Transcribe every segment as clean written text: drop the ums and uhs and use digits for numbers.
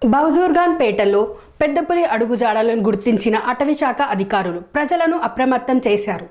బహదూర్ఖాన్పేటలో పెద్దపులి అడుగుజాడలను గుర్తించిన అటవీశాఖ అధికారులు ప్రజలను అప్రమత్తం చేశారు.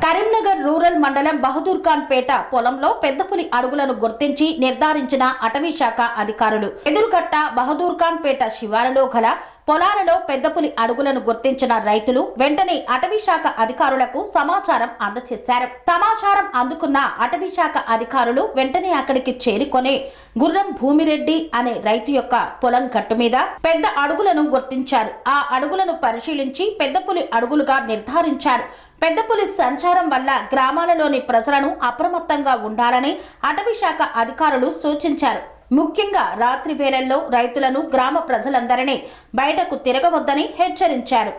కరీంనగర్ రూరల్ మండలం బహదూర్ఖాన్పేట పొలంలో పెద్దపులి అడుగులను గుర్తించి నిర్ధారించిన అటవీశాఖ అధికారులు ఎదురుగట్ట బహదూర్ఖాన్పేట శివారులో గల పొలాలలో పెద్దపులి అడుగులను గుర్తించిన రైతులు వెంటనే అటవీశాఖ అధికారులకు సమాచారం అందజేశారు. సమాచారం అందుకున్న అటవీశాఖ అధికారులు వెంటనే అక్కడికి చేరుకొని గుర్రం భూమిరెడ్డి అనే రైతు యొక్క పొలం గట్టు మీద పెద్ద అడుగులను గుర్తించారు. ఆ అడుగులను పరిశీలించి పెద్దపులి అడుగులుగా నిర్ధారించారు. పెద్దపులి సంచారం వల్ల గ్రామాలలోని ప్రజలను అప్రమత్తంగా ఉండాలని అటవీశాఖ అధికారులు సూచించారు. ముఖ్యంగా రాత్రి వేళల్లో రైతులను గ్రామ ప్రజలందరినీ బయటకు తిరగవద్దని హెచ్చరించారు.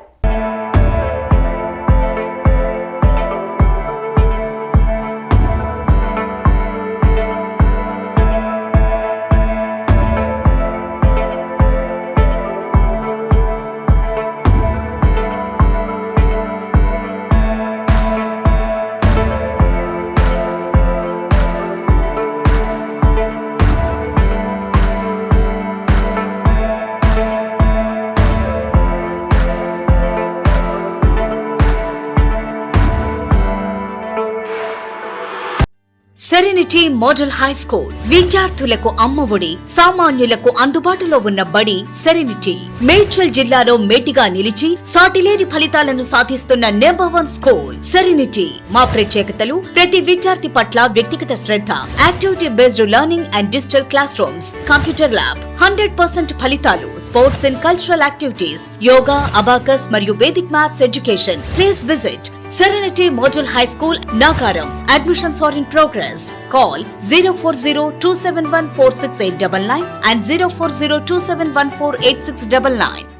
సెరెనిటీ మోడల్ హై స్కూల్ విద్యార్థులకు అమ్మఒడి, సామాన్యులకు అందుబాటులో ఉన్న బడి సెరెనిటీ. మేడ్చల్ జిల్లాలో మేటిగా నిలిచి సాటిలేని ఫలితాలను సాధిస్తున్న నంబర్ 1 స్కూల్ సెరెనిటీ. మా ప్రత్యేకతలు ప్రతి విద్యార్థి పట్ల వ్యక్తిగత శ్రద్ధ, activity based learning and digital classrooms, computer lab, 100% ఫలితాలు, sports and cultural activities, yoga, abacus మరియు Vedic maths education. Please visit Serenity Model High School, Nagaram. Admissions are in progress. Call 040-271-46899 and 040-271-48699.